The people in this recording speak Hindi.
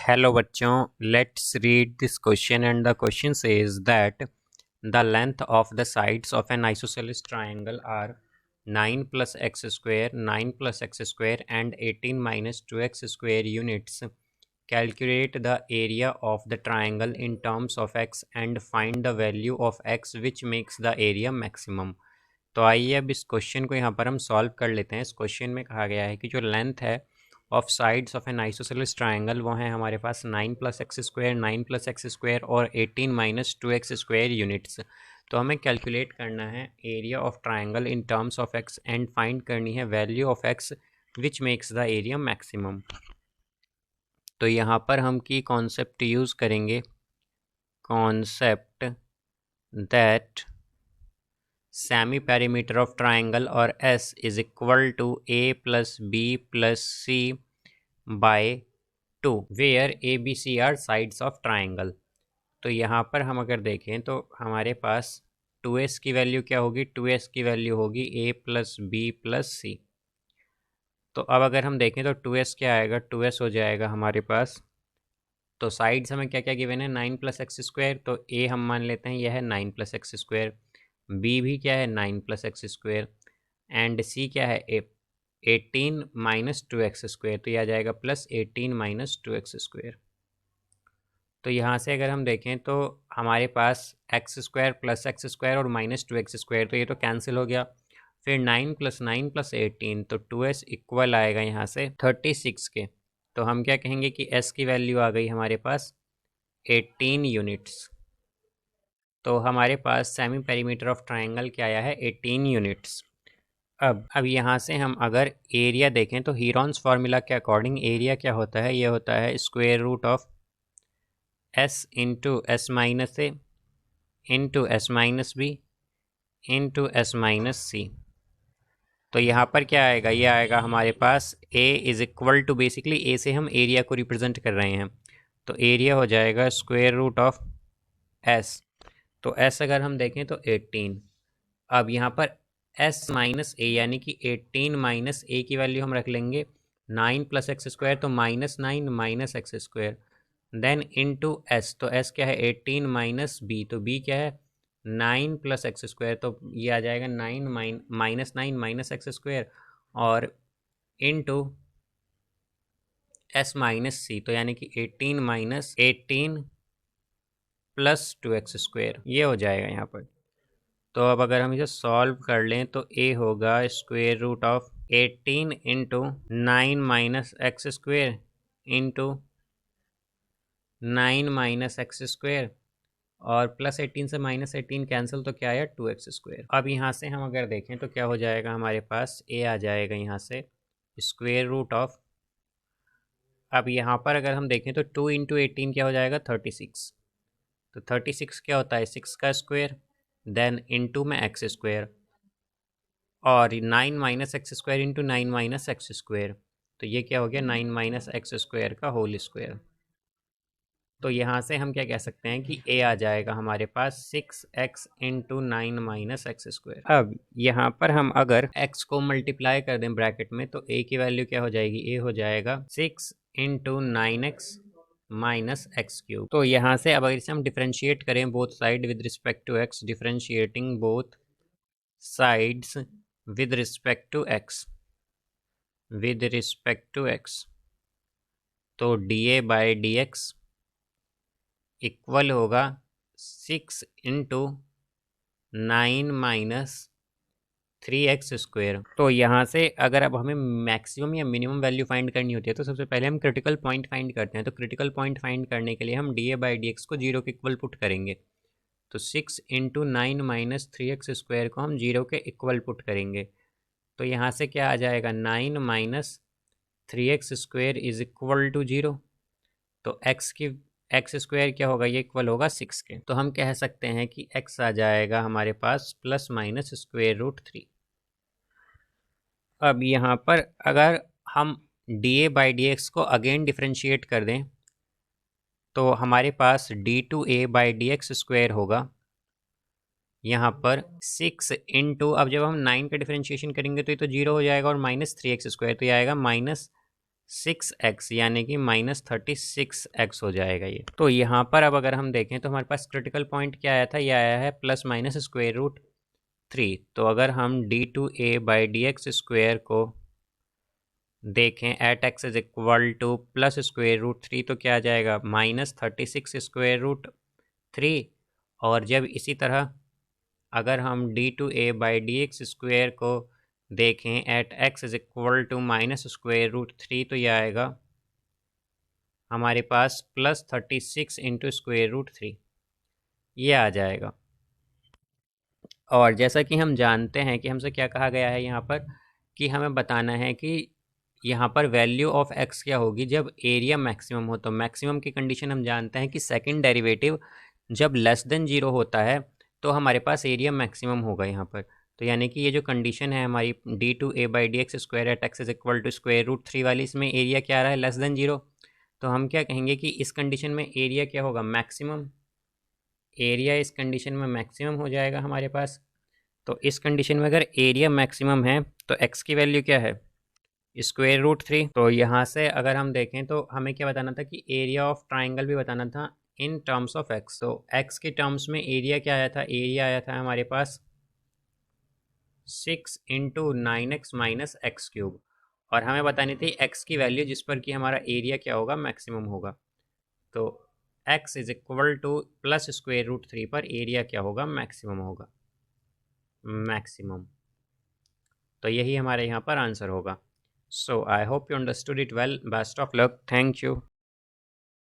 Hello बच्चों, let's read this question and the question says that the length of the sides of an isosceles triangle are 9 plus x square, 9 plus x square and 18 minus 2x square units. Calculate the area of the triangle in terms of x and find the value of x which makes the area maximum. तो आइए अब इस क्वेश्चन को यहाँ पर हम सॉल्व कर लेते हैं। इस क्वेश्चन में कहा गया है कि जो लेंथ है of sides of N isosceles triangle वो है हमारे पास 9 plus x square, 9 plus x square और 18 माइनस 2x स्क्वायर यूनिट्स। तो हमें कैलकुलेट करना है area of triangle in terms of X and find करनी है value of X which makes the area maximum. तो यहाँ पर हम की कॉन्सेप्ट यूज़ करेंगे, concept that semi perimeter of triangle और S is equal to A plus B plus C by 2 where A B C are sides of triangle. तो यहाँ पर हम अगर देखें तो हमारे पास 2s की वैल्यू क्या होगी, 2s की वैल्यू होगी a प्लस बी प्लस सी। तो अब अगर हम देखें तो 2s क्या आएगा, 2s हो जाएगा हमारे पास, तो साइड्स हमें क्या क्या गिवन है, 9 प्लस एक्स स्क्वायर, तो a हम मान लेते हैं यह है 9 प्लस एक्स स्क्वायर, b भी क्या है 9 plus x square and c क्या है 18 माइनस 2x स्क्वायर, तो यह आ जाएगा प्लस 18 माइनस 2x स्क्वायर। तो यहाँ से अगर हम देखें तो हमारे पास X square plus x square और माइनस 2x स्क्वायर, तो ये तो कैंसिल हो गया। फिर 9 प्लस 18, तो 2s इक्वल आएगा यहाँ से 36 के। तो हम क्या कहेंगे कि s की वैल्यू आ गई हमारे पास 18 यूनिट्स। तो हमारे पास सेमी पेरीमीटर ऑफ ट्राइंगल क्या आया है, 18 यूनिट्स। अब यहाँ से हम अगर एरिया देखें तो हीरॉन्स फार्मूला के अकॉर्डिंग एरिया क्या होता है, ये होता है square root of S into S minus A into S minus B into S minus C. तो यहाँ पर क्या आएगा, ये आएगा हमारे पास a is equal to, basically a से हम एरिया को रिप्रेजेंट कर रहे हैं, तो एरिया हो जाएगा स्क्वायर रूट ऑफ s। तो s अगर हम देखें तो 18। अब यहाँ पर s माइनस ए यानी कि 18 माइनस ए की वैल्यू हम रख लेंगे 9 प्लस एक्स स्क्वायर, तो minus 9 minus x square, then into s, तो s क्या है 18 माइनस b, तो b क्या है 9 प्लस एक्स स्क्वायर, तो ये आ जाएगा 9 माइनस 9 माइनस एक्स स्क्वायर और इनटू s माइनस c, तो यानी कि 18 माइनस 18 प्लस 2x स्क्वायर, ये हो जाएगा यहाँ पर। तो अब अगर हम इसे सॉल्व कर लें तो a होगा square root of 18 into 9 minus x square into 9 minus x square और प्लस 18 से माइनस 18 कैंसिल, तो क्या आया 2x स्क्वायर। अब यहाँ से हम अगर देखें तो क्या हो जाएगा हमारे पास, a आ जाएगा यहाँ से स्क्वायर रूट ऑफ, अब यहाँ पर अगर हम देखें तो 2 इंटू 18 क्या हो जाएगा 36, तो 36 क्या होता है 6 का स्क्वायर, देन इंटू में एक्स स्क्वायर और 9 minus x square into 9 minus x square, तो ये क्या हो गया 9 माइनस एक्स स्क्वायर का होल स्क्वायर। तो यहाँ से हम क्या कह सकते हैं कि a आ जाएगा हमारे पास 6x into 9 minus x square. अब यहाँ पर हम अगर x को मल्टीप्लाई कर दें ब्रैकेट में, तो a की वैल्यू क्या हो जाएगी, a हो जाएगा 6 into 9x minus x cube. तो यहाँ से अब अगर इसे हम डिफ्रेंशिएट करें both side with respect to x, differentiating both sides with respect to x, with respect to x, तो dA बाय dx इक्वल होगा 6 इंटू 9 माइनस 3x स्क्वायर। तो यहाँ से अगर अब हमें मैक्सिमम या मिनिमम वैल्यू फाइंड करनी होती है तो सबसे पहले हम क्रिटिकल पॉइंट फाइंड करते हैं। तो क्रिटिकल पॉइंट फाइंड करने के लिए हम dA बाई dx को 0 के इक्वल पुट करेंगे, तो 6 इंटू 9 माइनस 3x स्क्वायर को हम 0 के इक्वल पुट करेंगे, तो यहाँ से क्या आ जाएगा 9 minus 3x square is equal to 0, तो एक्स स्क्वायर क्या होगा, ये इक्वल होगा 6 के। तो हम कह सकते हैं कि x आ जाएगा हमारे पास प्लस माइनस स्क्वायर रूट 3। अब यहाँ पर अगर हम dA बाई dx को अगेन डिफ्रेंशिएट कर दें तो हमारे पास d2a बाई dx स्क्वायर होगा यहाँ पर 6 इंटू, अब जब हम 9 का डिफ्रेंशिएशन करेंगे तो ये तो 0 हो जाएगा और माइनस 3x स्क्वायर, तो ये आएगा माइनस 6x यानी कि -36x हो जाएगा ये। तो यहाँ पर अब अगर हम देखें तो हमारे पास क्रिटिकल पॉइंट क्या आया था, ये आया है ±√3। तो अगर हम d2a/dx² को देखें at x is equal to +√3 तो क्या आ जाएगा -36√3। और जब इसी तरह अगर हम d2a/dx² को देखें at x is equal to -√3 तो यह आएगा हमारे पास +36 इंटू √3 ये आ जाएगा। और जैसा कि हम जानते हैं कि हमसे क्या कहा गया है यहाँ पर कि हमें बताना है कि यहाँ पर वैल्यू ऑफ x क्या होगी जब एरिया मैक्सिमम हो। तो मैक्सिमम की कंडीशन हम जानते हैं कि सेकंड डेरिवेटिव जब लेस देन 0 होता है तो हमारे पास एरिया मैक्सिमम होगा यहाँ पर। तो यानी कि ये जो कंडीशन है हमारी d2a/dx² at x is equal to √3 वाली, इसमें एरिया क्या आ रहा है लेस देन 0। तो हम क्या कहेंगे कि इस कंडीशन में एरिया क्या होगा मैक्सिमम, एरिया इस कंडीशन में मैक्सिमम हो जाएगा हमारे पास। तो इस कंडीशन में अगर एरिया मैक्सिमम है तो x की वैल्यू क्या है √3। तो यहाँ से अगर हम देखें तो हमें क्या बताना था कि एरिया ऑफ ट्राइंगल भी बताना था इन टर्म्स ऑफ x। तो x के टर्म्स में एरिया क्या आया था, एरिया आया था हमारे पास 6 इंटू 9x - x³ और हमें बतानी थी x की वैल्यू जिस पर कि हमारा एरिया क्या होगा मैक्सिमम होगा। तो x इज इक्वल टू +√3 पर एरिया क्या होगा मैक्सिमम होगा मैक्सिमम। तो यही हमारे यहाँ पर आंसर होगा। So I hope you understood it well. Best of luck. Thank you.